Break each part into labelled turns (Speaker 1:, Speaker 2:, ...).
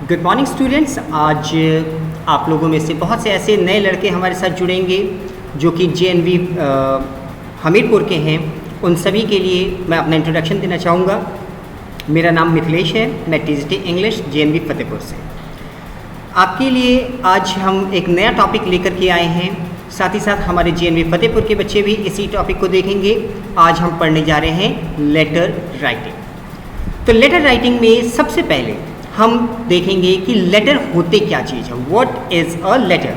Speaker 1: Good morning students. आज आप लोगों में से बहुत से ऐसे नए लड़के हमारे साथ जुड़ेंगे जो कि JNV हमीरपुर के हैं। उन सभी के लिए मैं अपना इंट्रोडक्शन देना चाहूँगा। मेरा नाम मिथिलेश है, मैं TGT इंग्लिश JNV फतेहपुर से। आपके लिए आज हम एक नया टॉपिक लेकर के आए हैं। साथ ही साथ हमारे JNV फतेहपुर के बच्चे भी इसी टॉपिक को देखेंगे। आज हम पढ़ने जा रहे हैं लेटर राइटिंग। तो लेटर राइटिंग में सबसे पहले हम देखेंगे कि लेटर होते क्या चीज़ है। What is a letter?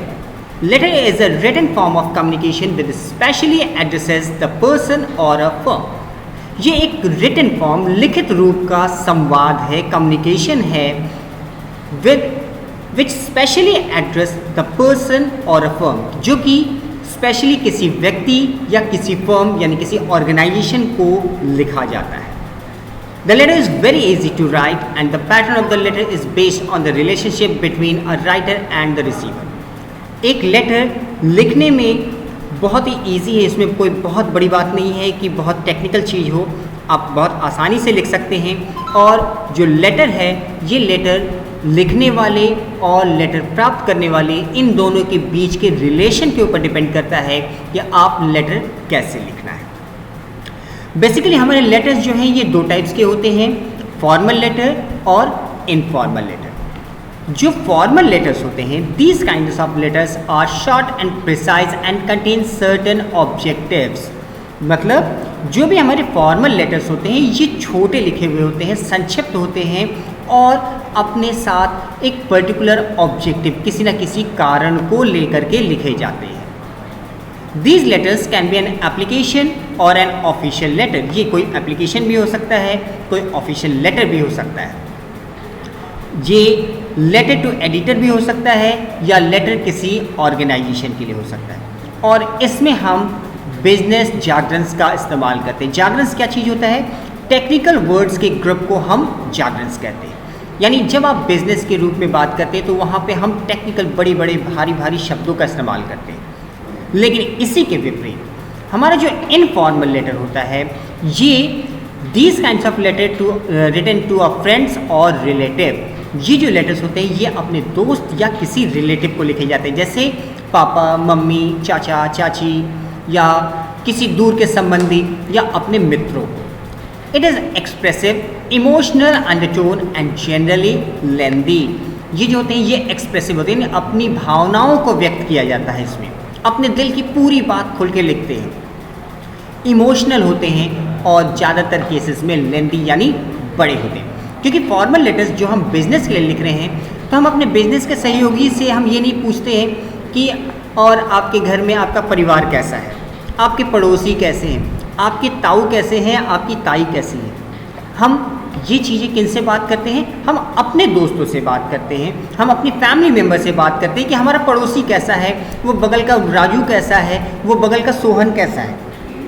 Speaker 1: Letter is a written form of communication with specially addresses the person or a firm. ये एक रिटन फॉर्म, लिखित रूप का संवाद है, कम्युनिकेशन है with which specially address the person or a firm, जो कि स्पेशली किसी व्यक्ति या किसी फर्म यानी किसी ऑर्गेनाइजेशन को लिखा जाता है। The letter is very easy to write and the pattern of the letter is based on the relationship between a writer and the receiver. एक लेटर लिखने में बहुत ही ईजी है, इसमें कोई बहुत बड़ी बात नहीं है कि बहुत टेक्निकल चीज़ हो, आप बहुत आसानी से लिख सकते हैं। और जो लेटर है, ये लेटर लिखने वाले और लेटर प्राप्त करने वाले इन दोनों के बीच के रिलेशन के ऊपर डिपेंड करता है कि आप लेटर कैसे लिखना है। बेसिकली हमारे लेटर्स जो हैं ये दो टाइप्स के होते हैं, फॉर्मल लेटर और इनफॉर्मल लेटर। जो फॉर्मल लेटर्स होते हैं, these kinds of letters are short and precise and contain certain objectives. मतलब जो भी हमारे फॉर्मल लेटर्स होते हैं ये छोटे लिखे हुए होते हैं, संक्षिप्त होते हैं और अपने साथ एक पर्टिकुलर ऑब्जेक्टिव, किसी न किसी कारण को लेकर के लिखे जाते हैं। These letters can be an application और an official letter। ये कोई एप्लीकेशन भी हो सकता है, कोई ऑफिशियल लेटर भी हो सकता है। ये लेटर टू एडिटर भी हो सकता है या लेटर किसी ऑर्गेनाइजेशन के लिए हो सकता है। और इसमें हम बिजनेस जार्गन्स का इस्तेमाल करते हैं। जार्गन्स क्या चीज़ होता है? टेक्निकल वर्ड्स के ग्रुप को हम जार्गन्स कहते हैं। यानी जब आप बिजनेस के रूप में बात करते हैं तो वहाँ पे हम टेक्निकल बड़े बड़े भारी भारी शब्दों का इस्तेमाल करते हैं। लेकिन इसी के विपरीत हमारा जो इनफॉर्मल लेटर होता है, ये these kinds of letter to written to a friends or relative. ये जो लेटर्स होते हैं ये अपने दोस्त या किसी रिलेटिव को लिखे जाते हैं, जैसे पापा, मम्मी, चाचा, चाची या किसी दूर के संबंधी या अपने मित्रों को। It is expressive, emotional undertone and generally lengthy. ये जो होते हैं ये एक्सप्रेसिव होते हैं, अपनी भावनाओं को व्यक्त किया जाता है, इसमें अपने दिल की पूरी बात खुल के लिखते हैं। इमोशनल होते हैं और ज़्यादातर केसेस में लेंदी यानी बड़े होते हैं। क्योंकि फॉर्मल लेटर्स जो हम बिज़नेस के लिए लिख रहे हैं तो हम अपने बिज़नेस के सहयोगी से हम ये नहीं पूछते हैं कि और आपके घर में आपका परिवार कैसा है, आपके पड़ोसी कैसे हैं, आपके ताऊ कैसे हैं, आपकी ताई कैसी है। हम ये चीज़ें किन से बात करते हैं? हम अपने दोस्तों से बात करते हैं, हम अपनी फैमिली मेम्बर से बात करते हैं कि हमारा पड़ोसी कैसा है, वो बगल का राजू कैसा है, वो बगल का सोहन कैसा है।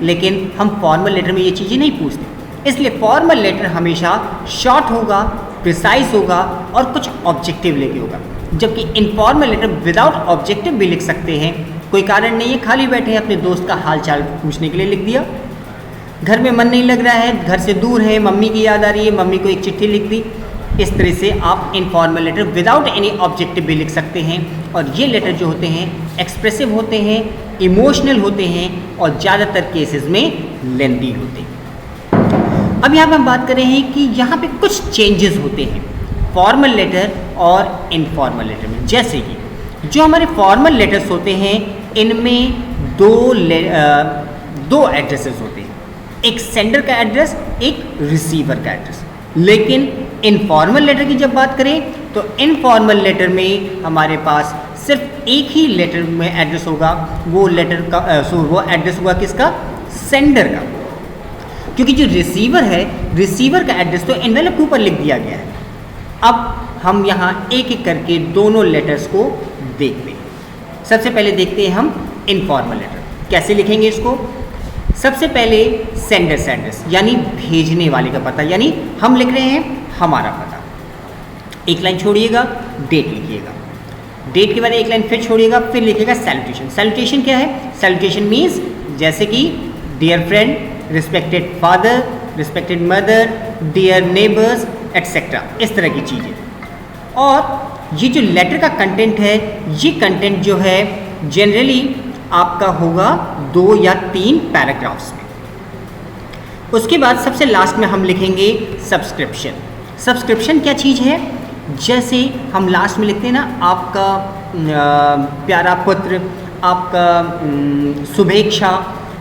Speaker 1: लेकिन हम फॉर्मल लेटर में ये चीज़ें नहीं पूछते। इसलिए फॉर्मल लेटर हमेशा शॉर्ट होगा, प्रिसाइज होगा और कुछ ऑब्जेक्टिव लेके होगा। जबकि इनफॉर्मल लेटर विदाउट ऑब्जेक्टिव भी लिख सकते हैं, कोई कारण नहीं है, खाली बैठे हैं अपने दोस्त का हाल चाल पूछने के लिए लिख दिया। घर में मन नहीं लग रहा है, घर से दूर है, मम्मी की याद आ रही है, मम्मी को एक चिट्ठी लिख दी। इस तरह से आप informal letter without any objective भी लिख सकते हैं। और ये लेटर जो होते हैं एक्सप्रेसिव होते हैं, इमोशनल होते हैं और ज़्यादातर केसेस में लेंदी होते हैं। अब यहाँ पर हम बात कर रहे हैं कि यहाँ पे कुछ चेंजेस होते हैं फॉर्मल लेटर और इनफॉर्मल लेटर में। जैसे कि जो हमारे फॉर्मल लेटर्स होते हैं इनमें दो एड्रेसेस होते हैं, एक सेंडर का एड्रेस, एक रिसीवर का एड्रेस। लेकिन इनफॉर्मल लेटर की जब बात करें तो इनफॉर्मल लेटर में हमारे पास सिर्फ एक ही लेटर में एड्रेस होगा, वो लेटर का वो एड्रेस होगा किसका? सेंडर का। क्योंकि जो रिसीवर है, रिसीवर का एड्रेस तो एनवेलप के ऊपर लिख दिया गया है। अब हम यहाँ एक एक करके दोनों लेटर्स को देखते हैं। सबसे पहले देखते हैं हम इनफॉर्मल लेटर कैसे लिखेंगे इसको। सबसे पहले सेंडर एड्रेस यानी भेजने वाले का पता, यानी हम लिख रहे हैं हमारा पता। एक लाइन छोड़िएगा, डेट लिखिएगा, डेट के बाद एक लाइन फिर छोड़िएगा, फिर लिखिएगा सैल्यूटेशन। सैल्यूटेशन क्या है? सैल्यूटेशन मीन्स जैसे कि dear friend, respected father, respected mother, dear neighbours etcetera, इस तरह की चीज़ें। और ये जो लेटर का कंटेंट है, ये कंटेंट जो है जनरली आपका होगा 2 या 3 पैराग्राफ्स में। उसके बाद सबसे लास्ट में हम लिखेंगे सब्सक्रिप्शन। सब्सक्रिप्शन क्या चीज़ है? जैसे हम लास्ट में लिखते हैं ना, आपका प्यारा पुत्र, आपका शुभेच्छा,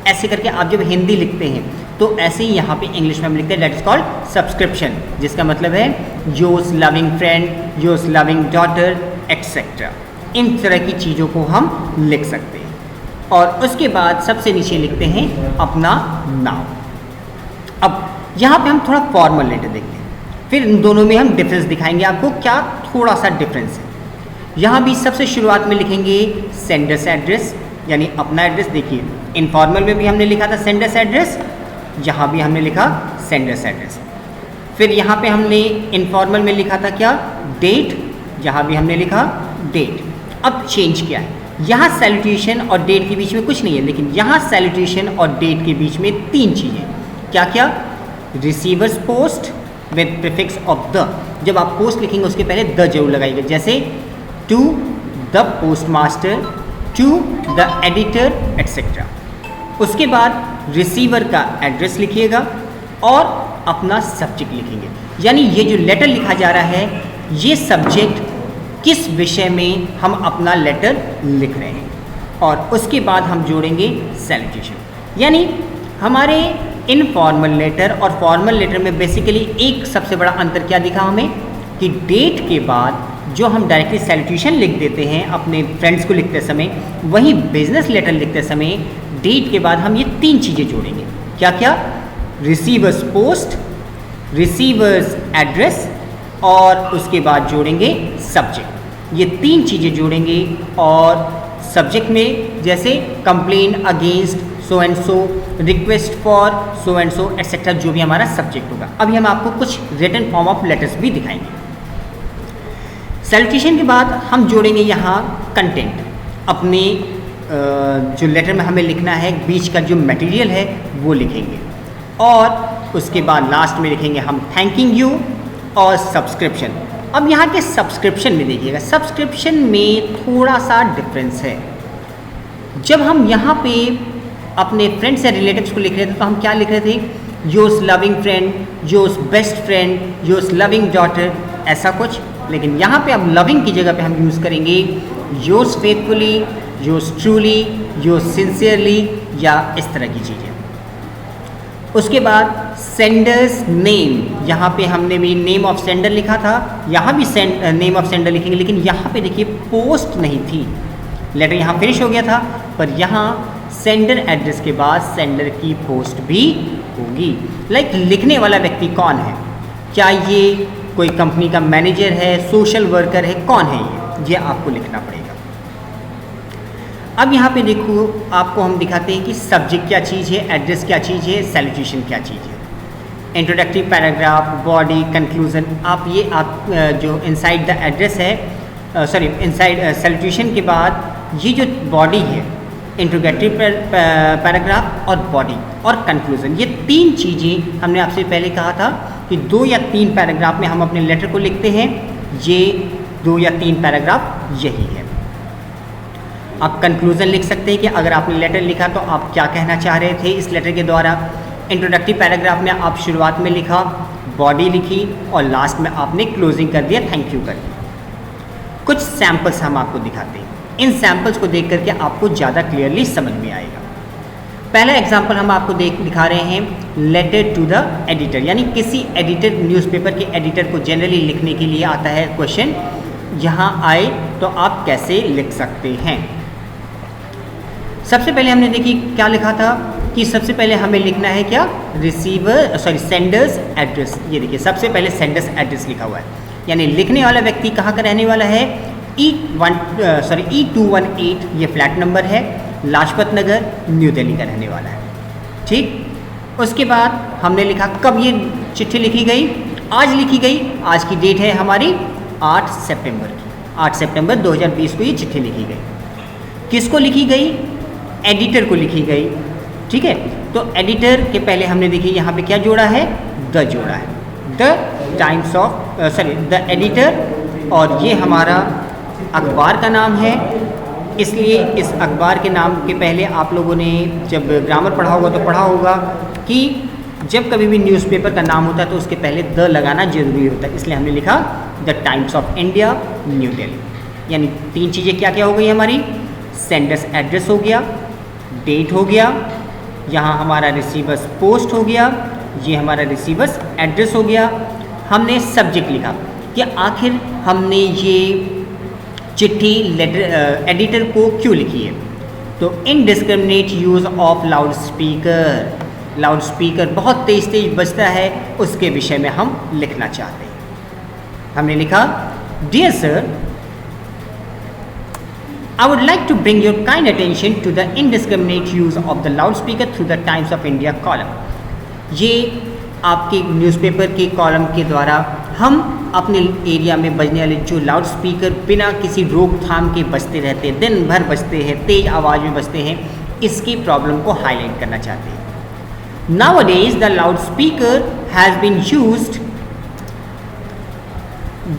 Speaker 1: ऐसे करके आप जब हिंदी लिखते हैं तो ऐसे ही यहाँ पे इंग्लिश में हम लिखते हैं, दैट इज कॉल्ड सब्सक्रिप्शन, जिसका मतलब है yours loving friend, yours loving daughter etcetera. इन तरह की चीज़ों को हम लिख सकते हैं। और उसके बाद सबसे नीचे लिखते हैं अपना नाम। अब यहाँ पे हम थोड़ा फॉर्मल लेटर देखते हैं, फिर इन दोनों में हम डिफरेंस दिखाएंगे आपको, क्या थोड़ा सा डिफरेंस है। यहाँ भी सबसे शुरुआत में लिखेंगे सेंडर्स एड्रेस, यानी अपना एड्रेस। देखिए इनफॉर्मल में भी हमने लिखा था सेंडर्स एड्रेस, यहाँ भी हमने लिखा सेंडर्स एड्रेस। फिर यहाँ पे हमने इनफॉर्मल में लिखा था क्या? डेट, यहाँ भी हमने लिखा डेट। अब चेंज किया है, यहाँ सैल्यूटेशन और डेट के बीच में कुछ नहीं है, लेकिन यहाँ सैल्यूटेशन और डेट के बीच में 3 चीज़ें। क्या क्या? Receivers post with prefix of the. जब आप पोस्ट लिखेंगे उसके पहले द जरूर लगाइएगा, जैसे to the post master, to the editor etcetera. उसके बाद रिसीवर का एड्रेस लिखिएगा और अपना सब्जेक्ट लिखेंगे, यानी ये जो लेटर लिखा जा रहा है, ये सब्जेक्ट किस विषय में हम अपना लेटर लिख रहे हैं। और उसके बाद हम जोड़ेंगे सैल्यूटेशन। यानी हमारे इनफॉर्मल लेटर और फॉर्मल लेटर में बेसिकली एक सबसे बड़ा अंतर क्या दिखा हमें, कि डेट के बाद जो हम डायरेक्टली सैल्यूटेशन लिख देते हैं अपने फ्रेंड्स को लिखते समय, वहीं बिजनेस लेटर लिखते समय डेट के बाद हम ये 3 चीज़ें जोड़ेंगे। क्या क्या? रिसीवर्स पोस्ट, रिसीवर्स एड्रेस और उसके बाद जोड़ेंगे सब्जेक्ट। ये 3 चीज़ें जोड़ेंगे और सब्जेक्ट में जैसे complain against so and so, request for so and so etcetera, जो भी हमारा सब्जेक्ट होगा। अभी हम आपको कुछ रिटन फॉर्म ऑफ लेटर्स भी दिखाएंगे। सैल्यूटेशन के बाद हम जोड़ेंगे यहाँ कंटेंट, अपने जो लेटर में हमें लिखना है, बीच का जो मटेरियल है वो लिखेंगे। और उसके बाद लास्ट में लिखेंगे हम थैंकिंग यू और सब्सक्रिप्शन। अब यहाँ के सब्सक्रिप्शन में देखिएगा, सब्सक्रिप्शन में थोड़ा सा डिफरेंस है। जब हम यहाँ पे अपने फ्रेंड्स या रिलेटिव्स को लिख रहे थे तो हम क्या लिख रहे थे? Yours loving friend, yours best friend, yours loving daughter, ऐसा कुछ। लेकिन यहाँ पे अब लविंग की जगह पे हम यूज़ करेंगे yours faithfully, yours truly, yours sincerely, या इस तरह की चीज़ें। उसके बाद सेंडर्स नेम, यहाँ पे हमने भी नेम ऑफ सेंडर लिखा था, यहाँ भी नेम ऑफ सेंडर लिखेंगे, लेकिन यहाँ पे देखिए पोस्ट नहीं थी, लेटर यहाँ फिनिश हो गया था, पर यहाँ सेंडर एड्रेस के बाद सेंडर की पोस्ट भी होगी। लाइक लिखने वाला व्यक्ति कौन है? क्या ये कोई कंपनी का मैनेजर है, सोशल वर्कर है, कौन है ये आपको लिखना पड़ेगा। अब यहाँ पे देखो, आपको हम दिखाते हैं कि सब्जेक्ट क्या चीज़ है, एड्रेस क्या चीज़ है, सैल्यूटेशन क्या चीज़ है। Introductory paragraph, body, conclusion. आप ये जो इनसाइड द एड्रेस है, सॉरी इनसाइड सैल्यूटेशन के बाद ये जो बॉडी है, इंट्रोडक्टरी पैराग्राफ और बॉडी और कंक्लूजन, ये 3 चीज़ें हमने आपसे पहले कहा था कि 2 या 3 पैराग्राफ में हम अपने लेटर को लिखते हैं। ये 2 या 3 पैराग्राफ यही है। आप कंक्लूजन लिख सकते हैं कि अगर आपने लेटर लिखा तो आप क्या कहना चाह रहे थे इस लेटर के द्वारा। इंट्रोडक्टरी पैराग्राफ में आप शुरुआत में लिखा, बॉडी लिखी और लास्ट में आपने क्लोजिंग कर दिया, थैंक यू कर दिया। कुछ सैम्पल्स हम आपको दिखाते हैं, इन सैम्पल्स को देख करके आपको ज़्यादा क्लियरली समझ में आएगा। पहला एग्जाम्पल हम आपको दिखा रहे हैं लेटर टू द एडिटर, यानी किसी एडिटर, न्यूज़पेपर के एडिटर को जनरली लिखने के लिए आता है क्वेश्चन, यहाँ आए तो आप कैसे लिख सकते हैं। सबसे पहले हमने देखी क्या लिखा था कि सबसे पहले हमें लिखना है क्या, सेंडर्स एड्रेस। ये देखिए सबसे पहले सेंडर्स एड्रेस लिखा हुआ है, यानी लिखने वाला व्यक्ति कहाँ का रहने वाला है, E218 ये फ्लैट नंबर है, लाजपत नगर, न्यू दिल्ली का रहने वाला है। ठीक, उसके बाद हमने लिखा कब ये चिट्ठी लिखी गई, आज लिखी गई। आज की डेट है हमारी 8 सितंबर की, 8 सितंबर 2020 को ये चिट्ठी लिखी गई। किसको लिखी गई, एडिटर को लिखी गई। ठीक है, तो एडिटर के पहले हमने देखी यहाँ पे क्या जोड़ा है, द जोड़ा है, the times of the editor और ये हमारा अखबार का नाम है। इसलिए इस अखबार के नाम के पहले आप लोगों ने जब ग्रामर पढ़ा होगा तो पढ़ा होगा कि जब कभी भी न्यूज़पेपर का नाम होता है तो उसके पहले द लगाना जरूरी होता है, इसलिए हमने लिखा the times of India new Delhi. यानी 3 चीज़ें क्या क्या हो गई हमारी, सेंडर्स एड्रेस हो गया, डेट हो गया, यहाँ हमारा रिसीवर्स पोस्ट हो गया, ये हमारा रिसीवर्स एड्रेस हो गया। हमने सब्जेक्ट लिखा कि आखिर हमने ये चिट्ठी लेटर एडिटर को क्यों लिखी है, तो indiscriminate use of loud speaker, loud speaker बहुत तेज़ तेज़ बजता है, उसके विषय में हम लिखना चाहते हैं। हमने लिखा dear sir, I would like to bring your kind attention to the indiscriminate use of the loudspeaker through the Times of India column. ये आपके न्यूज़पेपर के कॉलम के द्वारा हम अपने एरिया में बजने वाले जो लाउड स्पीकर बिना किसी रोकथाम के बजते रहते हैं, दिन भर बजते हैं, तेज़ आवाज़ में बजते हैं, इसकी प्रॉब्लम को हाईलाइट करना चाहते हैं। Nowadays the loudspeaker has been used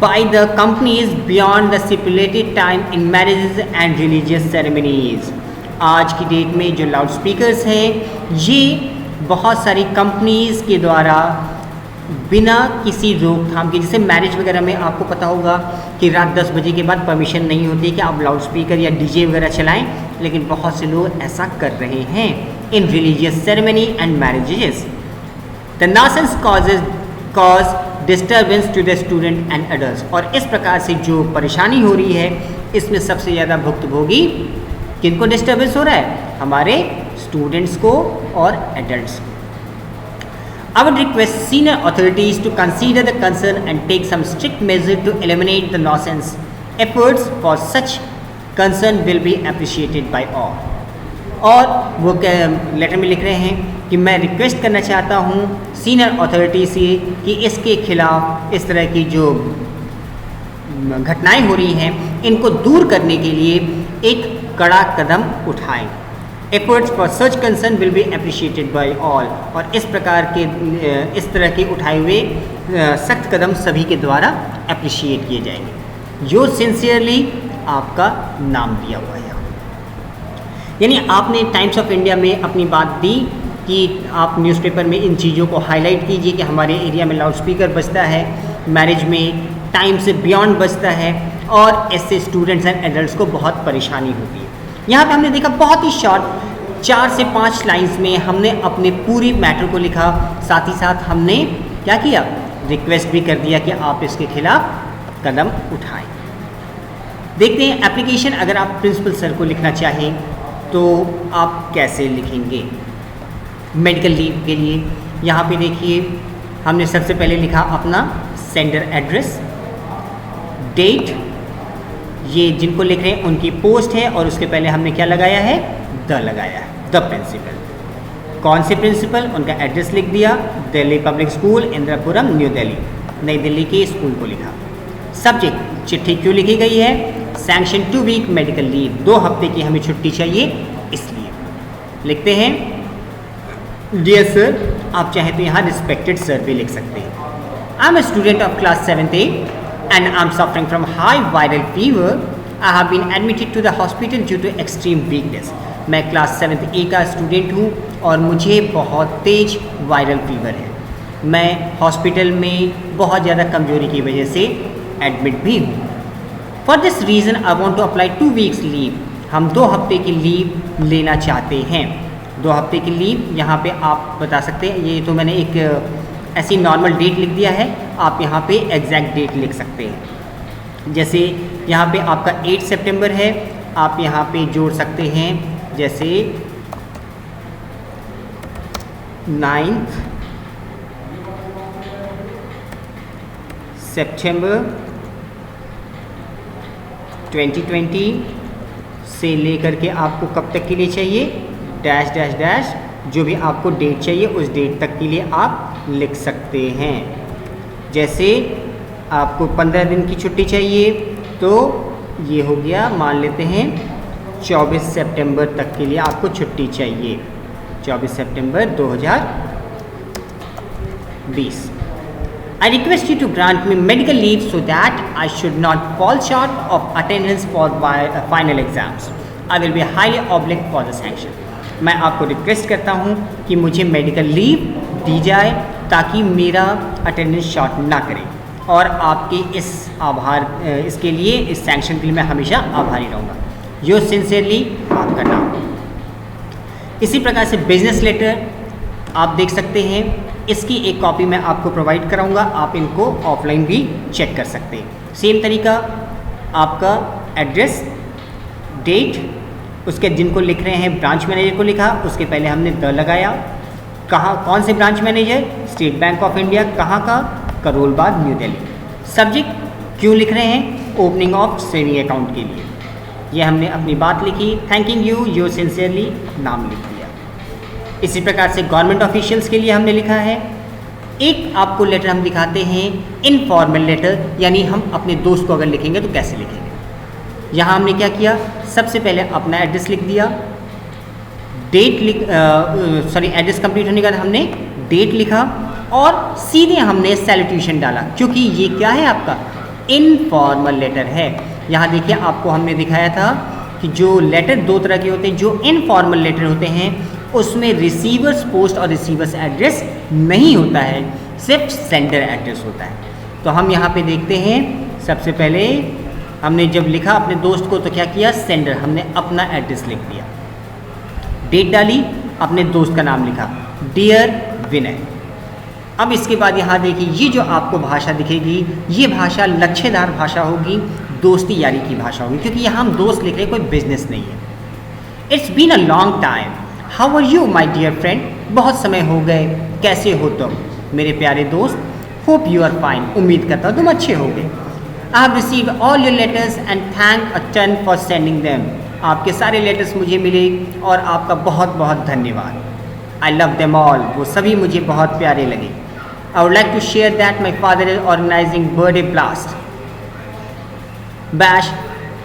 Speaker 1: by the companies beyond the stipulated time in marriages and religious ceremonies. आज की डेट में जो लाउड स्पीकर्स हैं ये बहुत सारी कंपनीज़ के द्वारा बिना किसी रोकथाम के, जैसे मैरिज वगैरह में आपको पता होगा कि रात 10 बजे के बाद परमिशन नहीं होती है कि आप लाउड स्पीकर या डीजे वगैरह चलाएं, लेकिन बहुत से लोग ऐसा कर रहे हैं in religious ceremony and marriages. The nuisance cause disturbance to the student and adults. और इस प्रकार से जो परेशानी हो रही है इसमें सबसे ज़्यादा भुक्तभोगी किनको डिस्टर्बेंस हो रहा है, हमारे स्टूडेंट्स को और एडल्ट्स को। I would request senior authorities to consider the concern and take some strict measure to eliminate the nuisance. Efforts for such concern will be appreciated by all. और वो लेटर में लिख रहे हैं कि मैं रिक्वेस्ट करना चाहता हूँ सीनियर अथॉरिटी से कि इसके खिलाफ इस तरह की जो घटनाएं हो रही हैं इनको दूर करने के लिए एक कड़ा कदम उठाएं। Efforts for such concern will be appreciated by all. और इस प्रकार के इस तरह के उठाए हुए सख्त कदम सभी के द्वारा अप्रिशिएट किए जाएंगे। जो सिंसियरली आपका नाम दिया हुआ है, यानी आपने टाइम्स ऑफ इंडिया में अपनी बात दी कि आप न्यूज़पेपर में इन चीज़ों को हाईलाइट कीजिए कि हमारे एरिया में लाउड स्पीकर बजता है, मैरिज में टाइम से बियॉन्ड बजता है और इससे स्टूडेंट्स एंड एडल्ट्स को बहुत परेशानी होती है। यहाँ पे हमने देखा बहुत ही शॉर्ट 4 से 5 लाइंस में हमने अपने पूरी मैटर को लिखा, साथ ही साथ हमने क्या किया, रिक्वेस्ट भी कर दिया कि आप इसके खिलाफ कदम उठाएं। देखते हैं एप्लीकेशन अगर आप प्रिंसिपल सर को लिखना चाहें तो आप कैसे लिखेंगे। मेडिकल लीव के लिए यहाँ पे देखिए हमने सबसे पहले लिखा अपना सेंडर एड्रेस, डेट, ये जिनको लिख रहे हैं उनकी पोस्ट है और उसके पहले हमने क्या लगाया है, द लगाया है, द प्रिंसिपल। कौन से प्रिंसिपल, उनका एड्रेस लिख दिया, Delhi public school Indirapuram new Delhi, नई दिल्ली के स्कूल को लिखा। सब्जेक्ट, चिट्ठी क्यों लिखी गई है, सैंक्शन 2 वीक मेडिकल लीव, 2 हफ्ते की हमें छुट्टी चाहिए इसलिए। लिखते हैं डियर सर, आप चाहें तो यहाँ रिस्पेक्टेड सर भी लिख सकते हैं। I am a student of class 7th A and I'm suffering from high viral fever. I have been admitted to the hospital due to extreme weakness. मैं क्लास 7th A का student हूँ और मुझे बहुत तेज वायरल फीवर है। मैं hospital में बहुत ज़्यादा कमजोरी की वजह से एडमिट भी हूँ। For this reason I want to apply 2 weeks लीव। हम 2 हफ्ते की लीव लेना चाहते हैं। 2 हफ्ते की लीव यहाँ पे आप बता सकते हैं, ये तो मैंने एक ऐसी नॉर्मल डेट लिख दिया है, आप यहाँ पे एग्जैक्ट डेट लिख सकते हैं। जैसे यहाँ पे आपका 8 सितंबर है, आप यहाँ पे जोड़ सकते हैं जैसे 9 सितंबर 2020 से लेकर के आपको कब तक के लिए चाहिए, डैश डैश डैश, जो भी आपको डेट चाहिए उस डेट तक के लिए आप लिख सकते हैं। जैसे आपको 15 दिन की छुट्टी चाहिए तो ये हो गया, मान लेते हैं 24 सितंबर तक के लिए आपको छुट्टी चाहिए, 24 सितंबर 2020। I request you to grant me medical leave so that I should not fall short of attendance for final exams. I will be highly obliged for the sanction. मैं आपको रिक्वेस्ट करता हूँ कि मुझे मेडिकल लीव दी जाए ताकि मेरा attendance short ना करे, और आपके इसके लिए, इस सैंक्शन के लिए मैं हमेशा आभारी रहूँगा। योर सिंसियरली, आपका नाम। इसी प्रकार से बिजनेस लेटर आप देख सकते हैं, इसकी एक कॉपी मैं आपको प्रोवाइड कराऊंगा, आप इनको ऑफलाइन भी चेक कर सकते हैं। सेम तरीका, आपका एड्रेस, डेट, उसके जिनको लिख रहे हैं ब्रांच मैनेजर को लिखा, उसके पहले हमने द लगाया, कहाँ, कौन से branch manager, state bank of India, कहाँ का, करोल बाग, न्यू दिल्ली। सब्जेक्ट क्यों लिख रहे हैं, ओपनिंग ऑफ सेविंग अकाउंट के लिए। ये हमने अपनी बात लिखी, थैंकिंग यू, योर सिंसियरली, नाम लिख दिया। इसी प्रकार से गवर्नमेंट ऑफिशियल्स के लिए हमने लिखा है, एक आपको लेटर हम दिखाते हैं इनफॉर्मल लेटर, यानी हम अपने दोस्त को अगर लिखेंगे तो कैसे लिखेंगे। यहाँ हमने क्या किया, सबसे पहले अपना एड्रेस लिख दिया, एड्रेस कंप्लीट होने के बाद हमने डेट लिखा और सीधे हमने सैल्यूटेशन डाला, क्योंकि ये क्या है, आपका इनफॉर्मल लेटर है। यहाँ देखिए, आपको हमने दिखाया था कि जो लेटर दो तरह के होते हैं, जो इनफॉर्मल लेटर होते हैं उसमें रिसीवर्स पोस्ट और रिसीवर्स एड्रेस नहीं होता है, सिर्फ सेंडर एड्रेस होता है। तो हम यहाँ पे देखते हैं, सबसे पहले हमने जब लिखा अपने दोस्त को तो क्या किया, सेंडर, हमने अपना एड्रेस लिख दिया, डेट डाली, अपने दोस्त का नाम लिखा, डियर विनय। अब इसके बाद यहाँ देखिए, ये जो आपको भाषा दिखेगी, ये भाषा लच्छेदार भाषा होगी, दोस्ती यारी की भाषा होगी, क्योंकि यहाँ हम दोस्त लिख रहे हैं, कोई बिजनेस नहीं है। It's been a long time, how are you my dear friend, बहुत समय हो गए, कैसे हो तुम मेरे प्यारे दोस्त, होप यू आर फाइन, उम्मीद करता हूँ तुम अच्छे होगे। I have received all your letters and thank a ton for sending them, आपके सारे लेटर्स मुझे मिले और आपका बहुत बहुत धन्यवाद। आई लव देम ऑल, वो सभी मुझे बहुत प्यारे लगे। I would like to share that my father is organising birthday blast bash.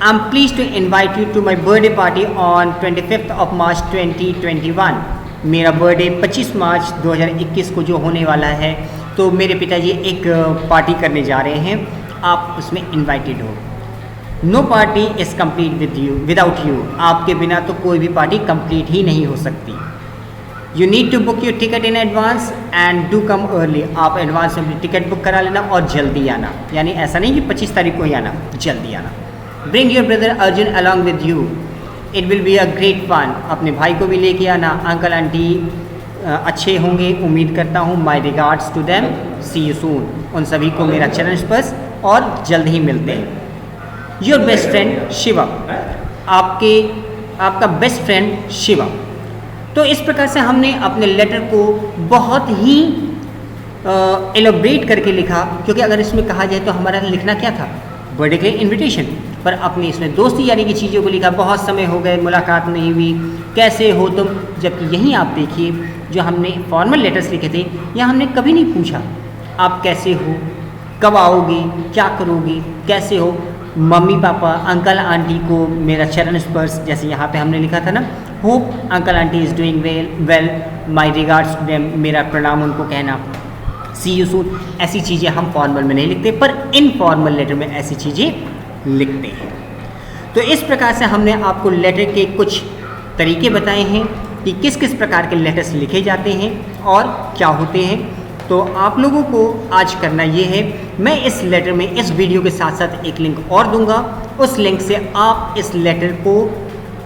Speaker 1: I'm pleased to invite you to my birthday party on 25th of March 2021. मेरा बर्थडे 25 मार्च 2021 को जो होने वाला है, तो मेरे पिताजी एक पार्टी करने जा रहे हैं, आप उसमें इनवाइटेड हो। No party is complete without you, आपके बिना तो कोई भी पार्टी कंप्लीट ही नहीं हो सकती। You need to book your ticket in advance and do come early, आप एडवांस में टिकट बुक करा लेना और जल्दी आना, यानी ऐसा नहीं कि 25 तारीख को ही आना, जल्दी आना। Bring your brother Arjun along with you, it will be a great fun, अपने भाई को भी लेके आना। अंकल आंटी अच्छे होंगे, उम्मीद करता हूँ। My regards to them, see you soon, उन सभी को मेरा चरण स्पर्श, और जल्द ही मिलते हैं। योर बेस्ट फ्रेंड शिवम, आपका बेस्ट फ्रेंड शिवम। तो इस प्रकार से हमने अपने लेटर को बहुत ही एलोब्रेट करके लिखा, क्योंकि अगर इसमें कहा जाए तो हमारा लिखना क्या था, बर्थडे के लिए इनविटेशन, पर अपनी इसमें दोस्ती यारी की चीज़ों को लिखा, बहुत समय हो गए, मुलाकात नहीं हुई, कैसे हो तुम। जबकि यहीं आप देखिए, जो हमने फॉर्मल लेटर्स लिखे थे, यहाँ हमने कभी नहीं पूछा आप कैसे हो, कब आओगे, क्या करोगे, कैसे हो। मम्मी पापा, अंकल आंटी को मेरा चरण स्पर्श, जैसे यहाँ पे हमने लिखा था ना, hope uncle aunty is doing well, my regards to them, मेरा प्रणाम उनको कहना, सी यू सून। ऐसी चीज़ें हम फॉर्मल में नहीं लिखते, पर इनफॉर्मल लेटर में ऐसी चीज़ें लिखते हैं। तो इस प्रकार से हमने आपको लेटर के कुछ तरीके बताए हैं कि किस किस प्रकार के लेटर्स लिखे जाते हैं और क्या होते हैं। तो आप लोगों को आज करना ये है, मैं इस लेटर में, इस वीडियो के साथ साथ एक लिंक और दूंगा, उस लिंक से आप इस लेटर को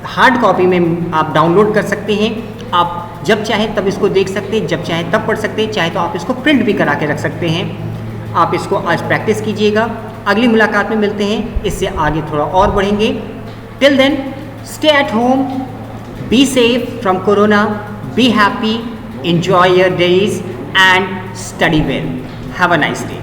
Speaker 1: हार्ड कॉपी में आप डाउनलोड कर सकते हैं। आप जब चाहें तब इसको देख सकते हैं, जब चाहें तब पढ़ सकते हैं, चाहे तो आप इसको प्रिंट भी करा के रख सकते हैं। आप इसको आज प्रैक्टिस कीजिएगा, अगली मुलाकात में मिलते हैं, इससे आगे थोड़ा और बढ़ेंगे। Till then, stay at home, be safe from corona, be happy, enjoy your days and study well. Have a nice day.